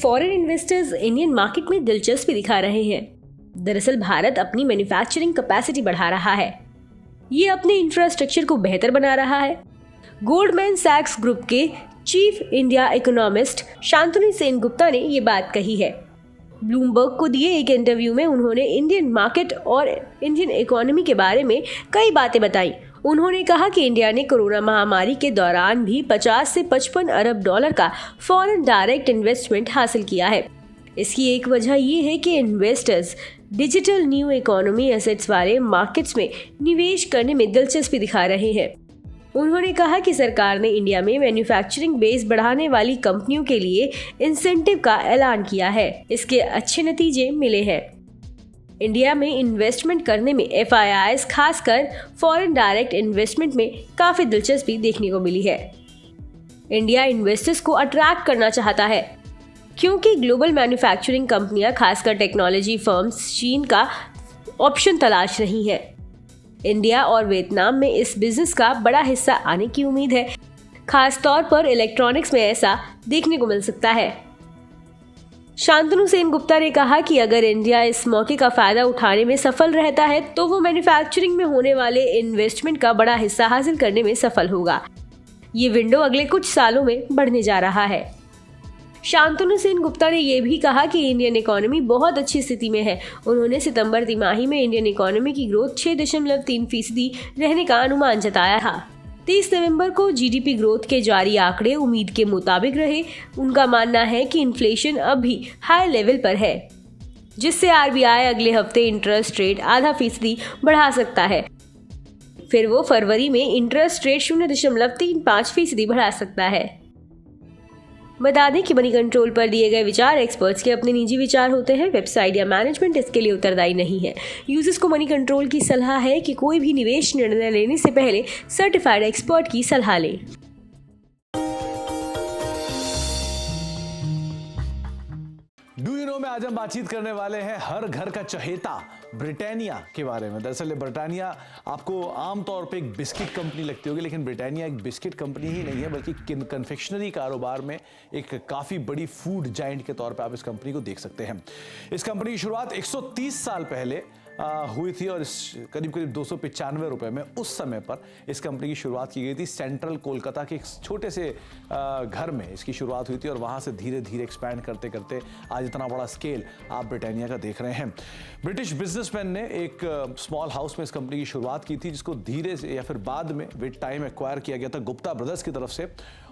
Foreign investors Indian market में दिलचस्पी दिखा रहे हैं। दरअसल भारत अपनी मैन्युफैक्चरिंग कैपेसिटी बढ़ा रहा है। ये अपने इंफ्रास्ट्रक्चर को बेहतर बना रहा है। गोल्डमैन सैक्स ग्रुप के chief India economist Shantanu Sengupta ने ये बात कही है। ब्लूमबर्ग को दिए एक इंटरव्यू में उन्होंने इंडियन मार्केट और इंडियन इकोनॉमी के बारे में कई बातें बताई। उन्होंने कहा कि इंडिया ने कोरोना महामारी के दौरान भी 50 से 55 अरब डॉलर का फॉरेन डायरेक्ट इन्वेस्टमेंट हासिल किया है। इसकी एक वजह यह है कि investors digital new economy assets वाले मार्केट्स में निवेश करने में दिलचस्पी दिखा रहे हैं। उन्होंने कहा कि सरकार ने इंडिया में मैन्युफैक्चरिंग बेस बढ़ाने वाली कंपनियों के लिए इंसेंटिव का ऐलान किया है। इसके अच्छे नतीजे मिले हैं। इंडिया में इन्वेस्टमेंट करने में FIIs खासकर फॉरेन डायरेक्ट इन्वेस्टमेंट में काफ़ी दिलचस्पी देखने को मिली है। इंडिया इन्वेस्टर्स को अट्रैक्ट करना चाहता है क्योंकि ग्लोबल मैन्युफैक्चरिंग कंपनियां खासकर टेक्नोलॉजी फर्म्स चीन का ऑप्शन तलाश रही हैं। इंडिया और वियतनाम में इस बिजनेस का बड़ा हिस्सा आने की उम्मीद है। खास तौर पर इलेक्ट्रॉनिक्स में ऐसा देखने को मिल सकता है। शांतनु सेनगुप्ता ने कहा कि अगर इंडिया इस मौके का फायदा उठाने में सफल रहता है तो वो मैन्युफैक्चरिंग में होने वाले इन्वेस्टमेंट का बड़ा हिस्सा हासिल करने में सफल होगा। ये विंडो अगले कुछ सालों में बढ़ने जा रहा है। शांतनु सेनगुप्ता ने यह भी कहा कि इंडियन इकोनॉमी बहुत अच्छी स्थिति में है। उन्होंने सितंबर तिमाही में इंडियन इकोनॉमी की ग्रोथ 6.3% रहने का अनुमान जताया था। 30 नवंबर को GDP ग्रोथ के जारी आंकड़े उम्मीद के मुताबिक रहे। उनका मानना है कि इन्फ्लेशन अब भी हाई लेवल पर है, जिससे RBI अगले हफ्ते इंटरेस्ट रेट 0.5% बढ़ा सकता है। फिर वो फरवरी में इंटरेस्ट रेट 0.35% बढ़ा सकता है। बता दें कि मनी कंट्रोल पर दिए गए विचार एक्सपर्ट्स के अपने निजी विचार होते हैं। वेबसाइट या मैनेजमेंट इसके लिए उत्तरदायी नहीं है। यूजर्स को मनी कंट्रोल की सलाह है कि कोई भी निवेश निर्णय लेने से पहले सर्टिफाइड एक्सपर्ट की सलाह लें। डू यू नो में आज हम बातचीत करने वाले हैं हर घर का चहेता ब्रिटानिया के बारे में। दरअसल ब्रिटानिया आपको आमतौर पे एक बिस्किट कंपनी लगती होगी, लेकिन ब्रिटानिया एक बिस्किट कंपनी ही नहीं है, बल्कि कन्फेक्शनरी कारोबार में एक काफ़ी बड़ी फूड जाइंट के तौर पे आप इस कंपनी को देख सकते हैं। इस कंपनी की शुरुआत 130 साल पहले हुई थी और इस करीब 295 रुपए में उस समय पर इस कंपनी की शुरुआत की गई थी। सेंट्रल कोलकाता के एक छोटे से घर में इसकी शुरुआत हुई थी और वहाँ से धीरे धीरे एक्सपैंड करते करते आज इतना बड़ा स्केल आप ब्रिटानिया का देख रहे हैं। ब्रिटिश बिजनेसमैन ने एक स्मॉल हाउस में इस कंपनी की शुरुआत की थी, जिसको धीरे से या फिर बाद में विद टाइम एक्वायर किया गया था गुप्ता ब्रदर्स की तरफ से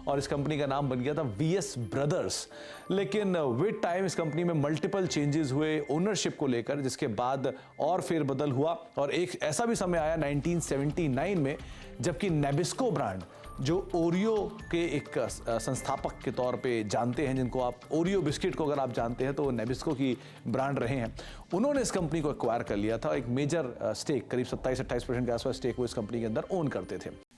और इस कंपनी का नाम बन गया था VS ब्रदर्स। लेकिन विद टाइम इस कंपनी में मल्टीपल चेंजेस हुए ओनरशिप को लेकर, जिसके बाद और फेरबदल हुआ और एक ऐसा भी समय आया 1979 में जबकि नेबिस्को ब्रांड, जो ओरियो के एक संस्थापक के तौर पे जानते हैं, जिनको आप ओरियो बिस्किट को अगर आप जानते हैं तो वो नेबिस्को की ब्रांड रहे हैं, उन्होंने इस कंपनी को एक्वायर कर लिया था। एक मेजर स्टेक करीब 27-28% के आसपास स्टेक वो इस कंपनी के अंदर ओन करते थे।